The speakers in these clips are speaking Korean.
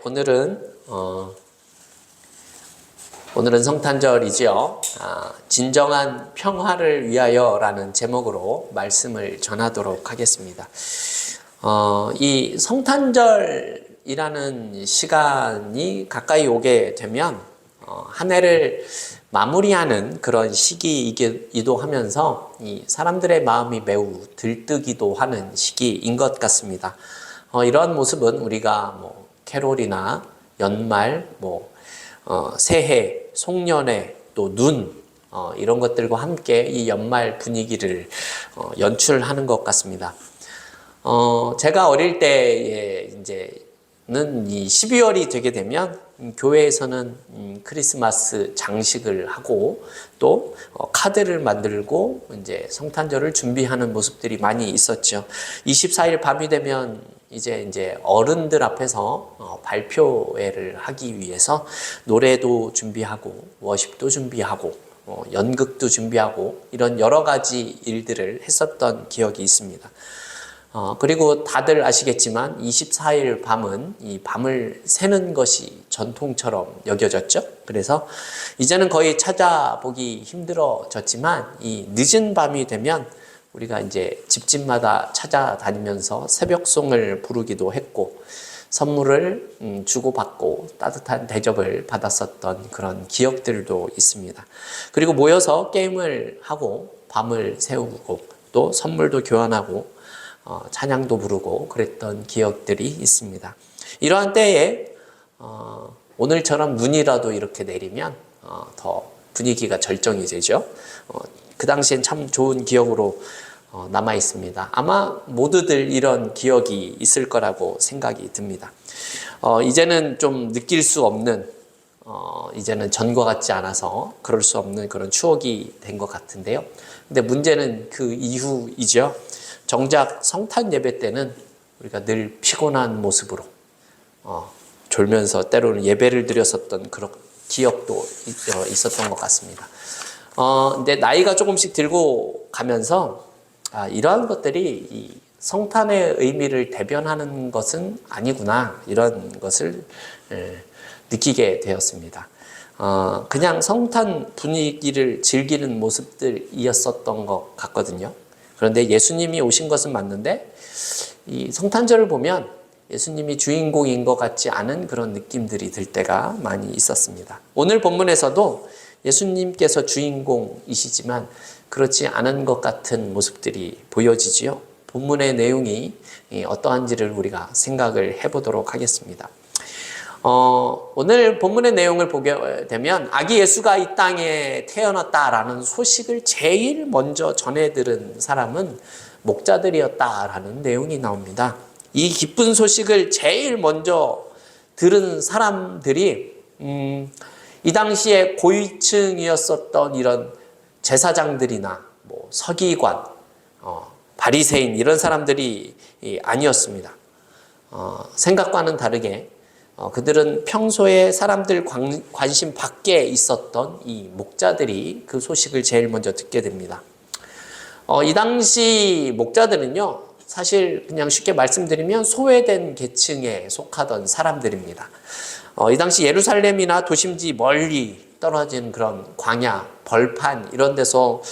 오늘은 성탄절이지요. 진정한 평화를 위하여라는 제목으로 말씀을 전하도록 하겠습니다. 이 성탄절이라는 시간이 가까이 오게 되면 한 해를 마무리하는 그런 시기이기도 하면서 이 사람들의 마음이 매우 들뜨기도 하는 시기인 것 같습니다. 이런 모습은 우리가 캐롤이나 연말, 새해, 송년회, 또 눈, 이런 것들과 함께 이 연말 분위기를 연출하는 것 같습니다. 제가 어릴 때에 이제는 이 12월이 되게 되면 교회에서는 크리스마스 장식을 하고 또 카드를 만들고 이제 성탄절을 준비하는 모습들이 많이 있었죠. 24일 밤이 되면 이제 어른들 앞에서 발표회를 하기 위해서 노래도 준비하고 워십도 준비하고 연극도 준비하고 이런 여러 가지 일들을 했었던 기억이 있습니다. 그리고 다들 아시겠지만 24일 밤은 이 밤을 새는 것이 전통처럼 여겨졌죠. 그래서 이제는 거의 찾아보기 힘들어졌지만 이 늦은 밤이 되면 우리가 이제 집집마다 찾아다니면서 새벽송을 부르기도 했고 선물을 주고받고 따뜻한 대접을 받았었던 그런 기억들도 있습니다. 그리고 모여서 게임을 하고 밤을 새우고 또 선물도 교환하고 찬양도 부르고 그랬던 기억들이 있습니다. 이러한 때에 오늘처럼 눈이라도 이렇게 내리면 더 분위기가 절정이 되죠. 그 당시엔 참 좋은 기억으로 남아 있습니다. 아마 모두들 이런 기억이 있을 거라고 생각이 듭니다. 이제는 좀 느낄 수 없는 이제는 전과 같지 않아서 그럴 수 없는 그런 추억이 된 것 같은데요. 근데 문제는 그 이후이죠. 정작 성탄 예배 때는 우리가 늘 피곤한 모습으로 졸면서 때로는 예배를 드렸었던 그런 기억도 있었던 것 같습니다. 근데 나이가 조금씩 들고 가면서 이러한 것들이 이 성탄의 의미를 대변하는 것은 아니구나 이런 것을 느끼게 되었습니다. 그냥 성탄 분위기를 즐기는 모습들이었었던 것 같거든요. 그런데 예수님이 오신 것은 맞는데 이 성탄절을 보면 예수님이 주인공인 것 같지 않은 그런 느낌들이 들 때가 많이 있었습니다. 오늘 본문에서도 예수님께서 주인공이시지만 그렇지 않은 것 같은 모습들이 보여지지요. 본문의 내용이 어떠한지를 우리가 생각을 해보도록 하겠습니다. 오늘 본문의 내용을 보게 되면 아기 예수가 이 땅에 태어났다라는 소식을 제일 먼저 전해 들은 사람은 목자들이었다라는 내용이 나옵니다. 이 기쁜 소식을 제일 먼저 들은 사람들이 이 당시에 고위층이었었던 이런 제사장들이나 서기관, 바리새인 이런 사람들이 아니었습니다. 생각과는 다르게 그들은 평소에 사람들 관심 밖에 있었던 이 목자들이 그 소식을 제일 먼저 듣게 됩니다. 이 당시 목자들은요, 사실 그냥 쉽게 말씀드리면 소외된 계층에 속하던 사람들입니다. 이 당시 예루살렘이나 도심지 멀리 떨어진 그런 광야, 벌판 이런 데서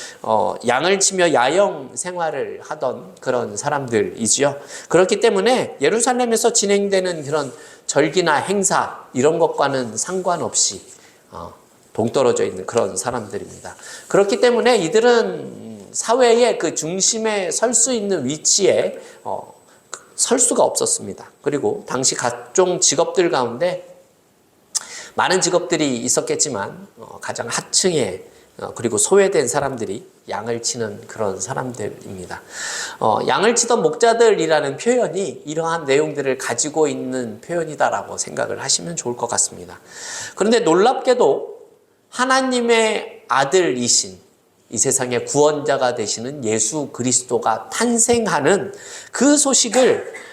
양을 치며 야영 생활을 하던 그런 사람들이지요. 그렇기 때문에 예루살렘에서 진행되는 그런 절기나 행사 이런 것과는 상관없이 동떨어져 있는 그런 사람들입니다. 그렇기 때문에 이들은 사회의 그 중심에 설 수 있는 위치에 설 수가 없었습니다. 그리고 당시 각종 직업들 가운데 많은 직업들이 있었겠지만 가장 하층에 그리고 소외된 사람들이 양을 치는 그런 사람들입니다. 양을 치던 목자들이라는 표현이 이러한 내용들을 가지고 있는 표현이다라고 생각을 하시면 좋을 것 같습니다. 그런데 놀랍게도 하나님의 아들이신 이 세상의 구원자가 되시는 예수 그리스도가 탄생하는 그 소식을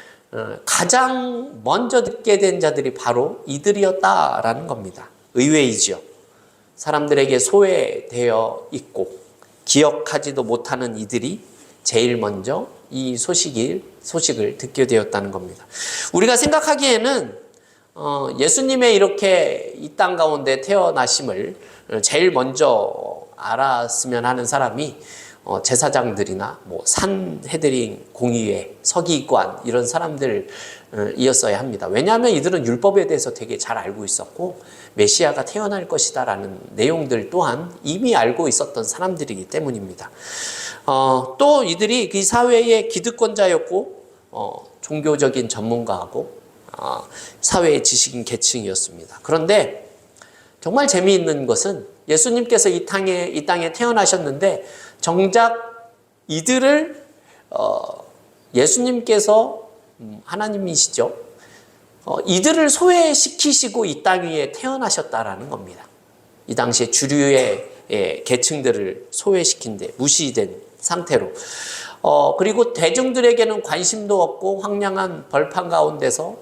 가장 먼저 듣게 된 자들이 바로 이들이었다라는 겁니다. 의외이죠. 사람들에게 소외되어 있고 기억하지도 못하는 이들이 제일 먼저 이 소식을 듣게 되었다는 겁니다. 우리가 생각하기에는 예수님의 이렇게 이 땅 가운데 태어나심을 제일 먼저 알았으면 하는 사람이 제사장들이나 뭐 산헤드린 공의회, 서기관 이런 사람들이었어야 합니다. 왜냐하면 이들은 율법에 대해서 되게 잘 알고 있었고 메시아가 태어날 것이다라는 내용들 또한 이미 알고 있었던 사람들이기 때문입니다. 또 이들이 그 사회의 기득권자였고 종교적인 전문가하고 사회의 지식인 계층이었습니다. 그런데 정말 재미있는 것은 예수님께서 이 땅에 태어나셨는데 정작 이들을 예수님께서 하나님이시죠. 이들을 소외시키시고 이 땅 위에 태어나셨다라는 겁니다. 이 당시에 주류의 계층들을 소외시킨 데 무시된 상태로 그리고 대중들에게는 관심도 없고 황량한 벌판 가운데서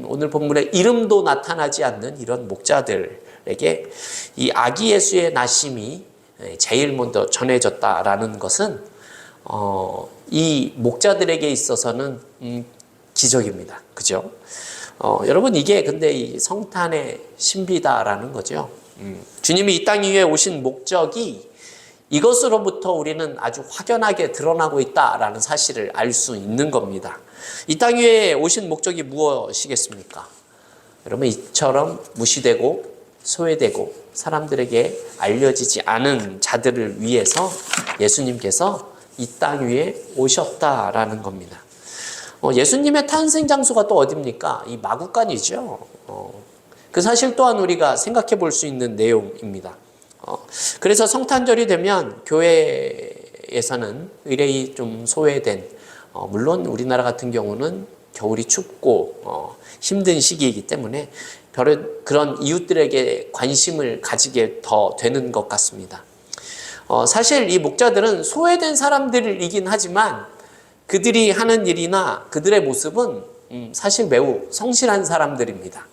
오늘 본문에 이름도 나타나지 않는 이런 목자들에게 이 아기 예수의 나심이 제일 먼저 전해졌다라는 것은 이 목자들에게 있어서는 기적입니다. 그죠? 여러분 이게 근데 이 성탄의 신비다라는 거죠. 주님이 이 땅 위에 오신 목적이 이것으로부터 우리는 아주 확연하게 드러나고 있다라는 사실을 알 수 있는 겁니다. 이 땅 위에 오신 목적이 무엇이겠습니까? 여러분 이처럼 무시되고 소외되고 사람들에게 알려지지 않은 자들을 위해서 예수님께서 이 땅 위에 오셨다라는 겁니다. 예수님의 탄생 장소가 또 어디입니까? 이 마구간이죠. 그 사실 또한 우리가 생각해 볼 수 있는 내용입니다. 그래서 성탄절이 되면 교회에서는 의례히 좀 소외된 물론 우리나라 같은 경우는 겨울이 춥고 힘든 시기이기 때문에 그런 이웃들에게 관심을 가지게 더 되는 것 같습니다. 사실 이 목자들은 소외된 사람들이긴 하지만 그들이 하는 일이나 그들의 모습은 사실 매우 성실한 사람들입니다.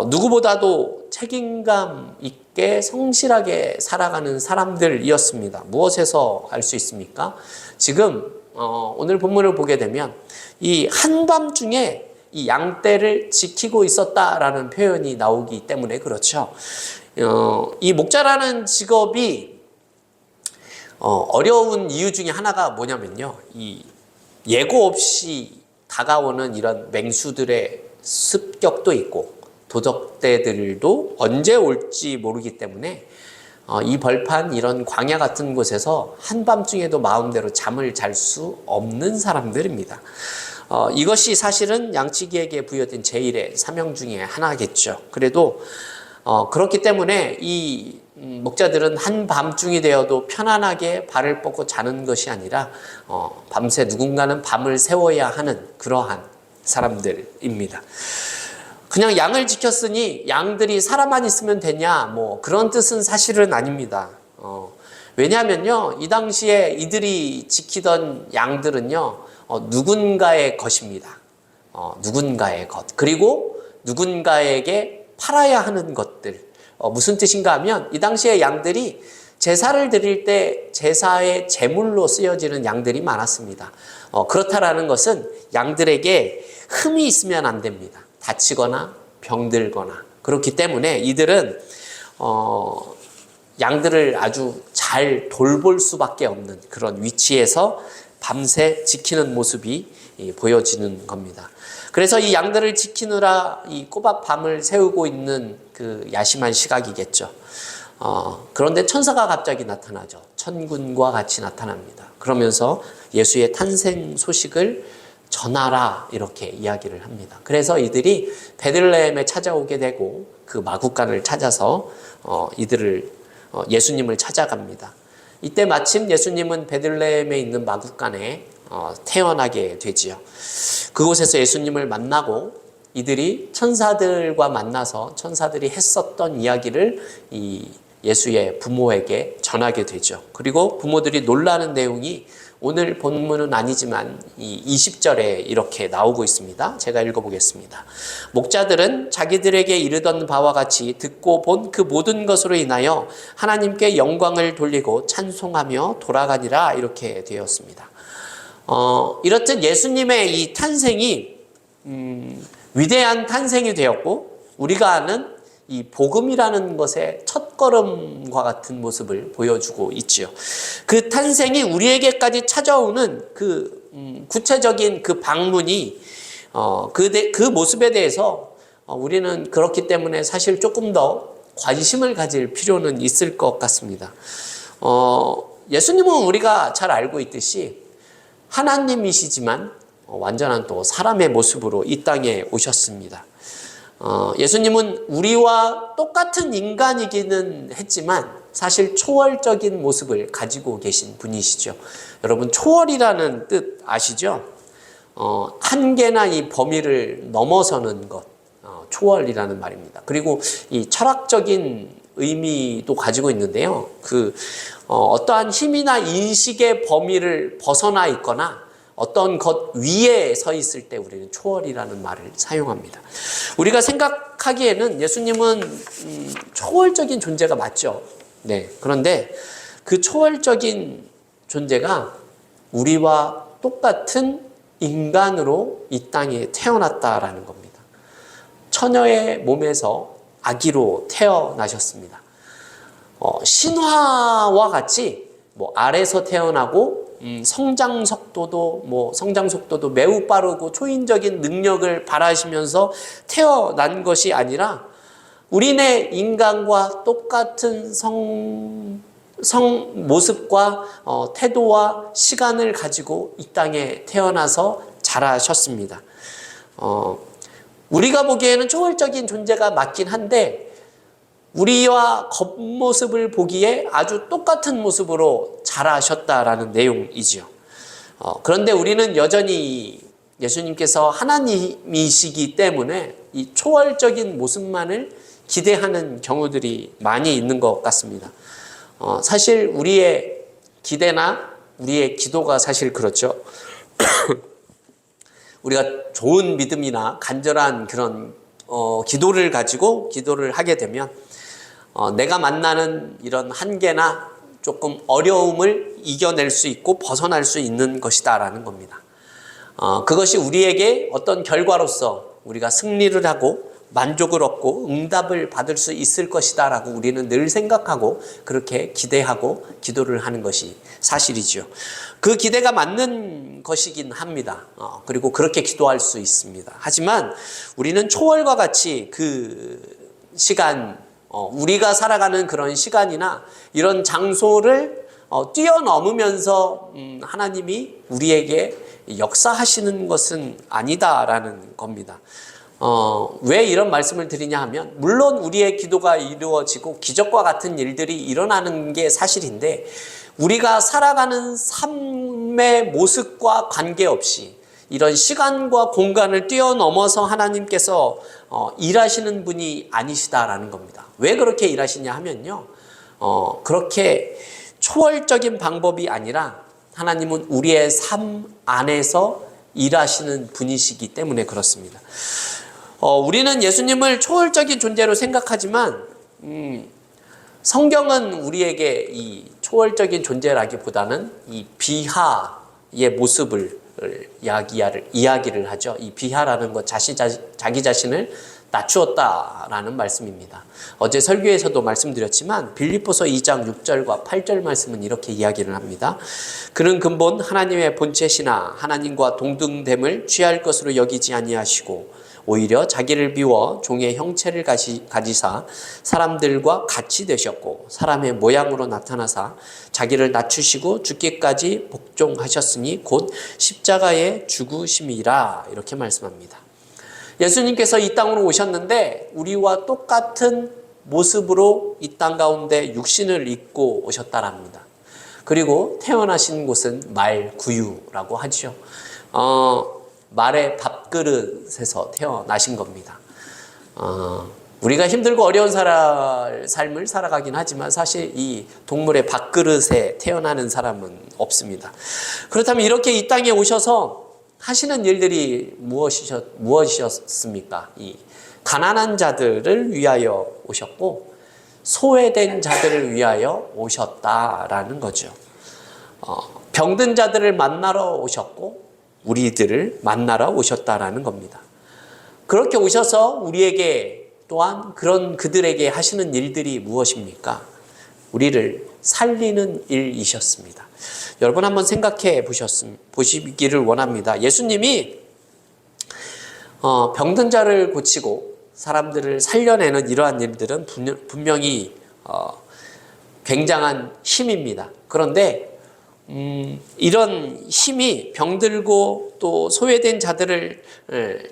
누구보다도 책임감 있게 성실하게 살아가는 사람들이었습니다. 무엇에서 알 수 있습니까? 지금 오늘 본문을 보게 되면 이 한밤중에 이 양떼를 지키고 있었다라는 표현이 나오기 때문에 그렇죠. 이 목자라는 직업이 어려운 이유 중에 하나가 뭐냐면요. 이 예고 없이 다가오는 이런 맹수들의 습격도 있고 도적대들도 언제 올지 모르기 때문에 이 벌판 이런 광야 같은 곳에서 한밤중에도 마음대로 잠을 잘 수 없는 사람들입니다. 이것이 사실은 양치기에게 부여된 제1의 사명 중에 하나겠죠. 그래도 그렇기 때문에 이 목자들은 한밤중이 되어도 편안하게 발을 뻗고 자는 것이 아니라 밤새 누군가는 밤을 새워야 하는 그러한 사람들입니다. 그냥 양을 지켰으니 양들이 살아만 있으면 되냐 뭐 그런 뜻은 사실은 아닙니다. 왜냐하면요 이 당시에 이들이 지키던 양들은요 누군가의 것입니다. 누군가의 것 그리고 누군가에게 팔아야 하는 것들. 무슨 뜻인가 하면 이 당시에 양들이 제사를 드릴 때 제사의 제물로 쓰여지는 양들이 많았습니다. 그렇다라는 것은 양들에게 흠이 있으면 안 됩니다. 다치거나 병들거나 그렇기 때문에 이들은 양들을 아주 잘 돌볼 수밖에 없는 그런 위치에서 밤새 지키는 모습이 보여지는 겁니다. 그래서 이 양들을 지키느라 이 꼬박 밤을 새우고 있는 그 야심한 시각이겠죠. 그런데 천사가 갑자기 나타나죠. 천군과 같이 나타납니다. 그러면서 예수의 탄생 소식을 전하라 이렇게 이야기를 합니다. 그래서 이들이 베들레헴에 찾아오게 되고 그 마구간을 찾아서 예수님을 찾아갑니다. 이때 마침 예수님은 베들레헴에 있는 마구간에 태어나게 되지요. 그곳에서 예수님을 만나고 이들이 천사들과 만나서 천사들이 했었던 이야기를 이 예수의 부모에게 전하게 되죠. 그리고 부모들이 놀라는 내용이 오늘 본문은 아니지만 이 20절에 이렇게 나오고 있습니다. 제가 읽어보겠습니다. 목자들은 자기들에게 이르던 바와 같이 듣고 본 그 모든 것으로 인하여 하나님께 영광을 돌리고 찬송하며 돌아가니라 이렇게 되었습니다. 이렇듯 예수님의 이 탄생이 위대한 탄생이 되었고 우리가 아는 이 복음이라는 것의 첫걸음과 같은 모습을 보여주고 있지요. 그 탄생이 우리에게까지 찾아오는 그 구체적인 그 방문이 그 모습에 대해서 우리는 그렇기 때문에 사실 조금 더 관심을 가질 필요는 있을 것 같습니다. 예수님은 우리가 잘 알고 있듯이 하나님이시지만 완전한 또 사람의 모습으로 이 땅에 오셨습니다. 예수님은 우리와 똑같은 인간이기는 했지만 사실 초월적인 모습을 가지고 계신 분이시죠. 여러분, 초월이라는 뜻 아시죠? 한계나 이 범위를 넘어서는 것, 초월이라는 말입니다. 그리고 이 철학적인 의미도 가지고 있는데요. 어떠한 힘이나 인식의 범위를 벗어나 있거나 어떤 것 위에 서 있을 때 우리는 초월이라는 말을 사용합니다. 우리가 생각하기에는 예수님은 초월적인 존재가 맞죠. 네. 그런데 그 초월적인 존재가 우리와 똑같은 인간으로 이 땅에 태어났다라는 겁니다. 처녀의 몸에서 아기로 태어나셨습니다. 신화와 같이 알에서 태어나고 성장 속도도 매우 빠르고 초인적인 능력을 발하시면서 태어난 것이 아니라 우리네 인간과 똑같은 모습과 태도와 시간을 가지고 이 땅에 태어나서 자라셨습니다. 우리가 보기에는 초월적인 존재가 맞긴 한데 우리와 겉모습을 보기에 아주 똑같은 모습으로 자라셨다라는 내용이지요. 그런데 우리는 여전히 예수님께서 하나님이시기 때문에 이 초월적인 모습만을 기대하는 경우들이 많이 있는 것 같습니다. 사실 우리의 기대나 우리의 기도가 사실 그렇죠. 우리가 좋은 믿음이나 간절한 그런 기도를 가지고 기도를 하게 되면 내가 만나는 이런 한계나 조금 어려움을 이겨낼 수 있고 벗어날 수 있는 것이다라는 겁니다. 그것이 우리에게 어떤 결과로서 우리가 승리를 하고 만족을 얻고 응답을 받을 수 있을 것이다라고 우리는 늘 생각하고 그렇게 기대하고 기도를 하는 것이 사실이죠. 그 기대가 맞는 것이긴 합니다. 그리고 그렇게 기도할 수 있습니다. 하지만 우리는 초월과 같이 그 시간, 우리가 살아가는 그런 시간이나 이런 장소를 뛰어넘으면서 하나님이 우리에게 역사하시는 것은 아니다라는 겁니다. 왜 이런 말씀을 드리냐 하면 물론 우리의 기도가 이루어지고 기적과 같은 일들이 일어나는 게 사실인데 우리가 살아가는 삶의 모습과 관계없이 이런 시간과 공간을 뛰어넘어서 하나님께서 일하시는 분이 아니시다라는 겁니다. 왜 그렇게 일하시냐 하면요. 그렇게 초월적인 방법이 아니라 하나님은 우리의 삶 안에서 일하시는 분이시기 때문에 그렇습니다. 우리는 예수님을 초월적인 존재로 생각하지만 성경은 우리에게 이 초월적인 존재라기보다는 이 비하의 모습을 이야기를 하죠. 이 비하라는 것 자기 자신을 낮추었다라는 말씀입니다. 어제 설교에서도 말씀드렸지만 빌립보서 2장 6절과 8절 말씀은 이렇게 이야기를 합니다. 그는 근본 하나님의 본체시나 하나님과 동등됨을 취할 것으로 여기지 아니하시고 오히려 자기를 비워 종의 형체를 가지사 사람들과 같이 되셨고 사람의 모양으로 나타나사 자기를 낮추시고 죽기까지 복종하셨으니 곧 십자가의 죽으심이라 이렇게 말씀합니다. 예수님께서 이 땅으로 오셨는데 우리와 똑같은 모습으로 이 땅 가운데 육신을 입고 오셨다랍니다. 그리고 태어나신 곳은 말구유라고 하죠. 말의 밥그릇에서 태어나신 겁니다. 우리가 힘들고 어려운 삶을 살아가긴 하지만 사실 이 동물의 밥그릇에 태어나는 사람은 없습니다. 그렇다면 이렇게 이 땅에 오셔서 하시는 일들이 무엇이셨습니까? 이 가난한 자들을 위하여 오셨고 소외된 자들을 위하여 오셨다라는 거죠. 병든 자들을 만나러 오셨고 우리들을 만나러 오셨다라는 겁니다. 그렇게 오셔서 우리에게 또한 그런 그들에게 하시는 일들이 무엇입니까? 우리를 살리는 일이셨습니다. 여러분 한번 생각해 보시기를 원합니다. 예수님이 병든 자를 고치고 사람들을 살려내는 이러한 일들은 분명히 굉장한 힘입니다. 그런데 이런 힘이 병들고 또 소외된 자들을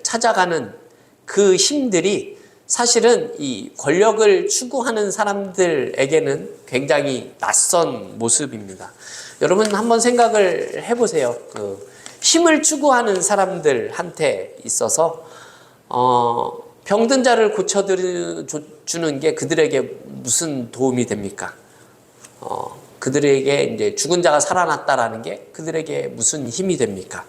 찾아가는 그 힘들이 사실은 이 권력을 추구하는 사람들에게는 굉장히 낯선 모습입니다. 여러분 한번 생각을 해보세요. 그 힘을 추구하는 사람들한테 있어서 병든 자를 고쳐주는 게 그들에게 무슨 도움이 됩니까? 그들에게 이제 죽은 자가 살아났다라는 게 그들에게 무슨 힘이 됩니까?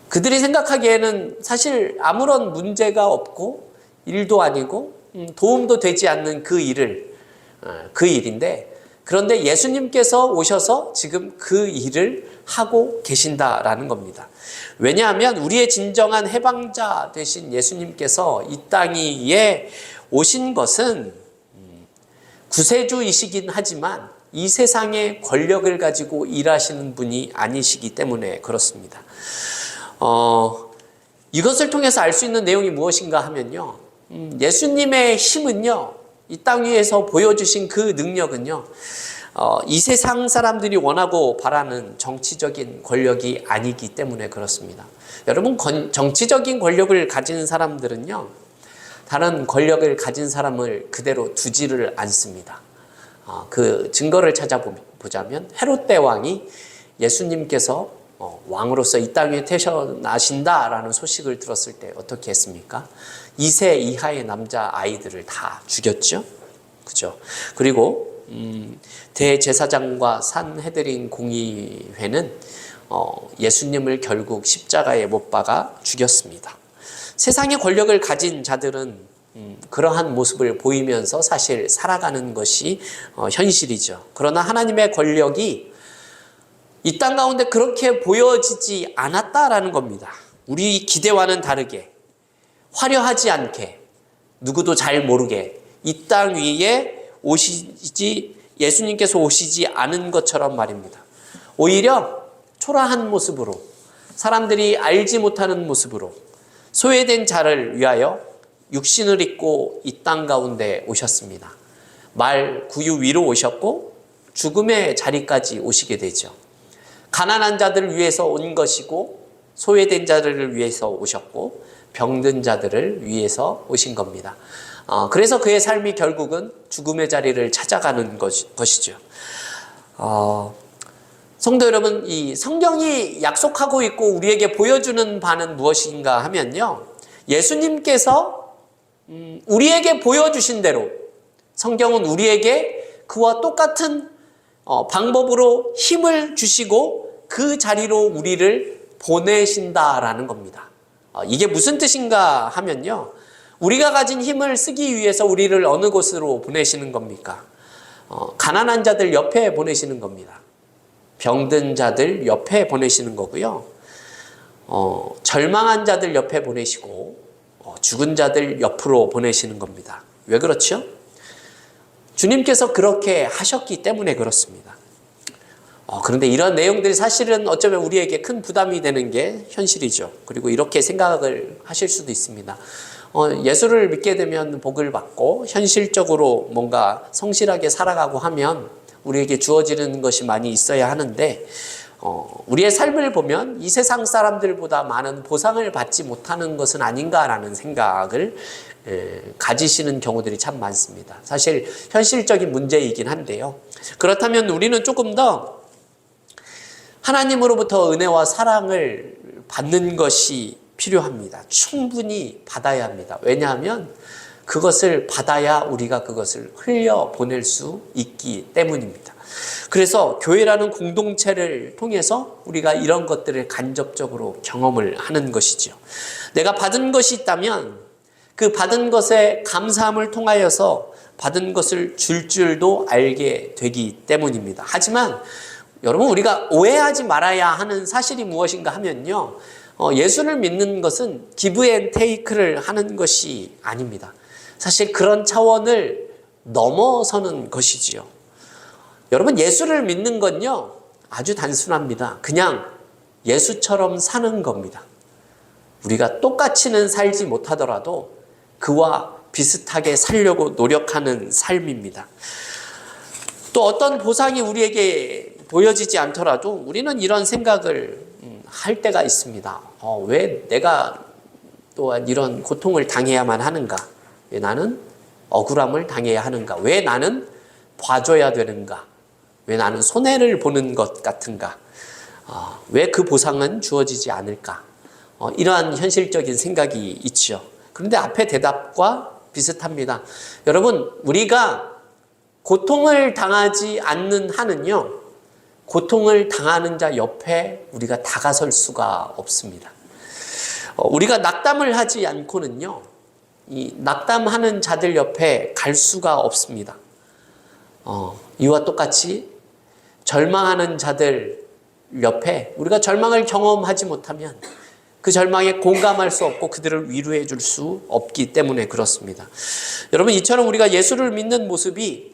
그들이 생각하기에는 사실 아무런 문제가 없고 일도 아니고 도움도 되지 않는 그 일인데, 그런데 예수님께서 오셔서 지금 그 일을 하고 계신다라는 겁니다. 왜냐하면 우리의 진정한 해방자 되신 예수님께서 이 땅 위에 오신 것은 구세주이시긴 하지만 이 세상의 권력을 가지고 일하시는 분이 아니시기 때문에 그렇습니다. 이것을 통해서 알 수 있는 내용이 무엇인가 하면요, 예수님의 힘은요, 이 땅 위에서 보여주신 그 능력은요, 이 세상 사람들이 원하고 바라는 정치적인 권력이 아니기 때문에 그렇습니다. 여러분, 정치적인 권력을 가진 사람들은요, 다른 권력을 가진 사람을 그대로 두지를 않습니다. 그 증거를 찾아보자면 헤롯 대왕이 예수님께서 왕으로서 이 땅 위에 태어나신다라는 소식을 들었을 때 어떻게 했습니까? 2세 이하의 남자 아이들을 다 죽였죠. 그죠? 그리고 대제사장과 산헤드린 공의회는 예수님을 결국 십자가에 못 박아 죽였습니다. 세상의 권력을 가진 자들은 그러한 모습을 보이면서 사실 살아가는 것이 현실이죠. 그러나 하나님의 권력이 이 땅 가운데 그렇게 보여지지 않았다라는 겁니다. 우리 기대와는 다르게, 화려하지 않게, 누구도 잘 모르게 이 땅 위에 예수님께서 오시지 않은 것처럼 말입니다. 오히려 초라한 모습으로, 사람들이 알지 못하는 모습으로 소외된 자를 위하여 육신을 입고 이 땅 가운데 오셨습니다. 말 구유 위로 오셨고 죽음의 자리까지 오시게 되죠. 가난한 자들을 위해서 온 것이고 소외된 자들을 위해서 오셨고 병든 자들을 위해서 오신 겁니다. 그래서 그의 삶이 결국은 죽음의 자리를 찾아가는 것이죠. 성도 여러분, 이 성경이 약속하고 있고 우리에게 보여주는 바는 무엇인가 하면요, 예수님께서 우리에게 보여주신 대로 성경은 우리에게 그와 똑같은 방법으로 힘을 주시고 그 자리로 우리를 보내신다라는 겁니다. 이게 무슨 뜻인가 하면요, 우리가 가진 힘을 쓰기 위해서 우리를 어느 곳으로 보내시는 겁니까? 가난한 자들 옆에 보내시는 겁니다. 병든 자들 옆에 보내시는 거고요. 절망한 자들 옆에 보내시고 죽은 자들 옆으로 보내시는 겁니다. 왜 그렇죠? 주님께서 그렇게 하셨기 때문에 그렇습니다. 그런데 이런 내용들이 사실은 어쩌면 우리에게 큰 부담이 되는 게 현실이죠. 그리고 이렇게 생각을 하실 수도 있습니다. 예수를 믿게 되면 복을 받고 현실적으로 뭔가 성실하게 살아가고 하면 우리에게 주어지는 것이 많이 있어야 하는데, 우리의 삶을 보면 이 세상 사람들보다 많은 보상을 받지 못하는 것은 아닌가라는 생각을 가지시는 경우들이 참 많습니다. 사실 현실적인 문제이긴 한데요. 그렇다면 우리는 조금 더 하나님으로부터 은혜와 사랑을 받는 것이 필요합니다. 충분히 받아야 합니다. 왜냐하면 그것을 받아야 우리가 그것을 흘려보낼 수 있기 때문입니다. 그래서 교회라는 공동체를 통해서 우리가 이런 것들을 간접적으로 경험을 하는 것이죠. 내가 받은 것이 있다면 그 받은 것에 감사함을 통하여서 받은 것을 줄 줄도 알게 되기 때문입니다. 하지만 여러분, 우리가 오해하지 말아야 하는 사실이 무엇인가 하면요, 예수를 믿는 것은 기브 앤 테이크를 하는 것이 아닙니다. 사실 그런 차원을 넘어서는 것이지요. 여러분, 예수를 믿는 건요, 아주 단순합니다. 그냥 예수처럼 사는 겁니다. 우리가 똑같이는 살지 못하더라도 그와 비슷하게 살려고 노력하는 삶입니다. 또 어떤 보상이 우리에게 보여지지 않더라도 우리는 이런 생각을 할 때가 있습니다. 왜 내가 또한 이런 고통을 당해야만 하는가? 왜 나는 억울함을 당해야 하는가? 왜 나는 봐줘야 되는가? 왜 나는 손해를 보는 것 같은가? 왜 그 보상은 주어지지 않을까? 이러한 현실적인 생각이 있죠. 그런데 앞에 대답과 비슷합니다. 여러분, 우리가 고통을 당하지 않는 한은요, 고통을 당하는 자 옆에 우리가 다가설 수가 없습니다. 우리가 낙담을 하지 않고는요, 이 낙담하는 자들 옆에 갈 수가 없습니다. 이와 똑같이 절망하는 자들 옆에 우리가 절망을 경험하지 못하면 그 절망에 공감할 수 없고 그들을 위로해 줄 수 없기 때문에 그렇습니다. 여러분, 이처럼 우리가 예수를 믿는 모습이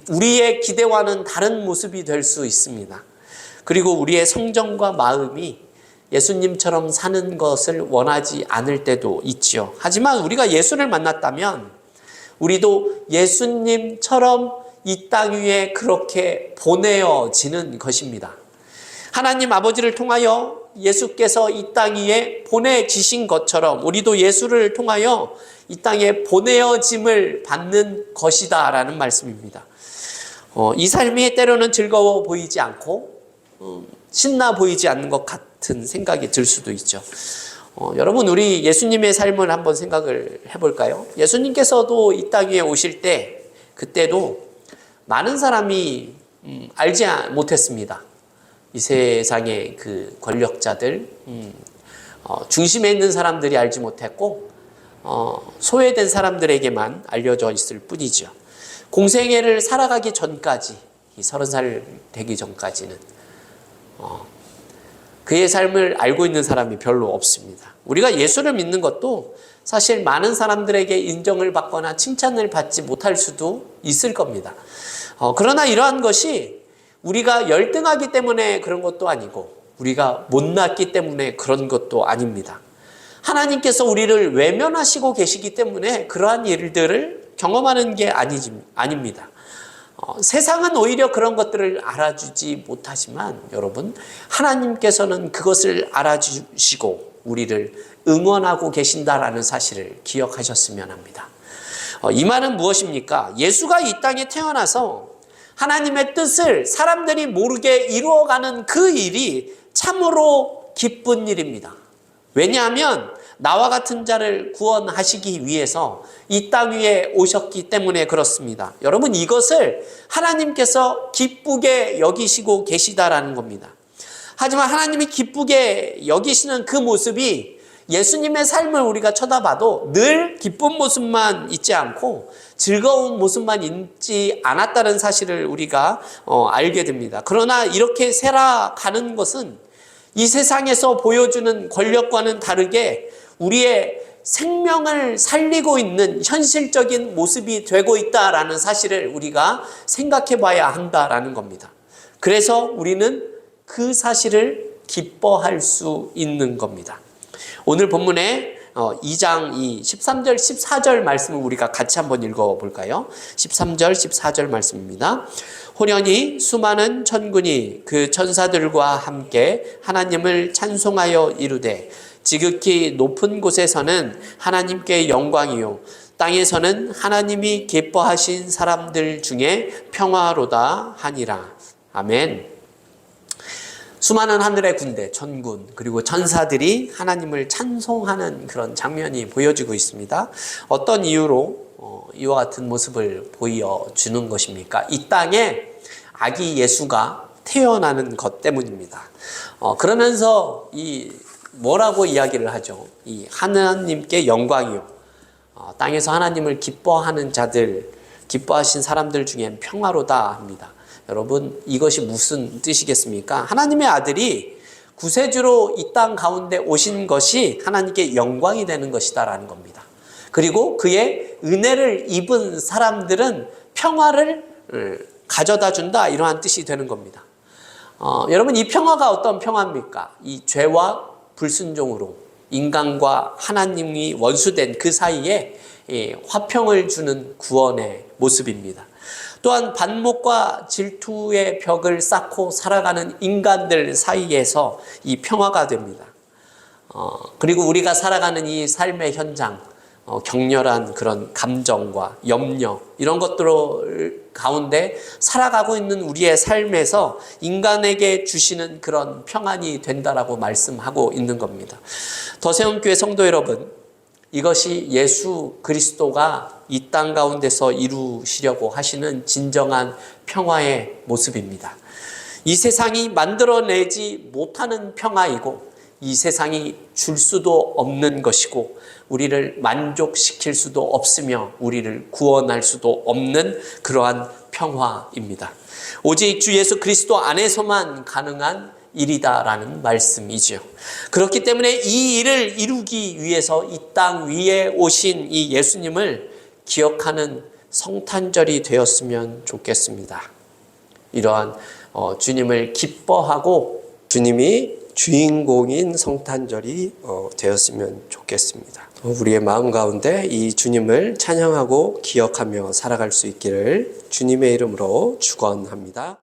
우리의 기대와는 다른 모습이 될 수 있습니다. 그리고 우리의 성정과 마음이 예수님처럼 사는 것을 원하지 않을 때도 있지요. 하지만 우리가 예수를 만났다면 우리도 예수님처럼 이 땅 위에 그렇게 보내어지는 것입니다. 하나님 아버지를 통하여 예수께서 이 땅 위에 보내지신 것처럼 우리도 예수를 통하여 이 땅에 보내어짐을 받는 것이다 라는 말씀입니다. 이 삶이 때로는 즐거워 보이지 않고 신나 보이지 않는 것 같은 생각이 들 수도 있죠. 여러분, 우리 예수님의 삶을 한번 생각을 해볼까요? 예수님께서도 이 땅 위에 오실 때 그때도 많은 사람이 알지 못했습니다. 이 세상의 그 권력자들, 중심에 있는 사람들이 알지 못했고 소외된 사람들에게만 알려져 있을 뿐이죠. 공생애를 살아가기 전까지, 이 30살 되기 전까지는 그의 삶을 알고 있는 사람이 별로 없습니다. 우리가 예수를 믿는 것도 사실 많은 사람들에게 인정을 받거나 칭찬을 받지 못할 수도 있을 겁니다. 그러나 이러한 것이 우리가 열등하기 때문에 그런 것도 아니고 우리가 못났기 때문에 그런 것도 아닙니다. 하나님께서 우리를 외면하시고 계시기 때문에 그러한 일들을 경험하는 게 아닙니다. 세상은 오히려 그런 것들을 알아주지 못하지만 여러분, 하나님께서는 그것을 알아주시고 우리를 응원하고 계신다라는 사실을 기억하셨으면 합니다. 이 말은 무엇입니까? 예수가 이 땅에 태어나서 하나님의 뜻을 사람들이 모르게 이루어가는 그 일이 참으로 기쁜 일입니다. 왜냐하면 나와 같은 자를 구원하시기 위해서 이 땅 위에 오셨기 때문에 그렇습니다. 여러분, 이것을 하나님께서 기쁘게 여기시고 계시다라는 겁니다. 하지만 하나님이 기쁘게 여기시는 그 모습이 예수님의 삶을 우리가 쳐다봐도 늘 기쁜 모습만 있지 않고 즐거운 모습만 있지 않았다는 사실을 우리가 알게 됩니다. 그러나 이렇게 살아가는 것은 이 세상에서 보여주는 권력과는 다르게 우리의 생명을 살리고 있는 현실적인 모습이 되고 있다라는 사실을 우리가 생각해 봐야 한다라는 겁니다. 그래서 우리는 그 사실을 기뻐할 수 있는 겁니다. 오늘 본문에 2장 13절 14절 말씀을 우리가 같이 한번 읽어볼까요? 13절 14절 말씀입니다. 호련히 수많은 천군이 그 천사들과 함께 하나님을 찬송하여 이르되 지극히 높은 곳에서는 하나님께 영광이요 땅에서는 하나님이 기뻐하신 사람들 중에 평화로다 하니라. 아멘. 수많은 하늘의 군대, 천군, 그리고 천사들이 하나님을 찬송하는 그런 장면이 보여지고 있습니다. 어떤 이유로 이와 같은 모습을 보여주는 것입니까? 이 땅에 아기 예수가 태어나는 것 때문입니다. 그러면서 뭐라고 이야기를 하죠? 이 하나님께 영광이요. 땅에서 하나님을 기뻐하는 자들, 기뻐하신 사람들 중엔 평화로다 합니다. 여러분, 이것이 무슨 뜻이겠습니까? 하나님의 아들이 구세주로 이 땅 가운데 오신 것이 하나님께 영광이 되는 것이다라는 겁니다. 그리고 그의 은혜를 입은 사람들은 평화를 가져다 준다, 이러한 뜻이 되는 겁니다. 여러분, 이 평화가 어떤 평화입니까? 이 죄와 불순종으로 인간과 하나님이 원수된 그 사이에 화평을 주는 구원의 모습입니다. 또한 반목과 질투의 벽을 쌓고 살아가는 인간들 사이에서 이 평화가 됩니다. 그리고 우리가 살아가는 이 삶의 현장, 격렬한 그런 감정과 염려, 이런 것들 가운데 살아가고 있는 우리의 삶에서 인간에게 주시는 그런 평안이 된다라고 말씀하고 있는 겁니다. 더세움교회 성도 여러분, 이것이 예수 그리스도가 이 땅 가운데서 이루시려고 하시는 진정한 평화의 모습입니다. 이 세상이 만들어내지 못하는 평화이고, 이 세상이 줄 수도 없는 것이고, 우리를 만족시킬 수도 없으며 우리를 구원할 수도 없는 그러한 평화입니다. 오직 주 예수 그리스도 안에서만 가능한 일이다라는 말씀이지요. 그렇기 때문에 이 일을 이루기 위해서 이 땅 위에 오신 이 예수님을 기억하는 성탄절이 되었으면 좋겠습니다. 이러한 주님을 기뻐하고 주님이 주인공인 성탄절이 되었으면 좋겠습니다. 우리의 마음 가운데 이 주님을 찬양하고 기억하며 살아갈 수 있기를 주님의 이름으로 축원합니다.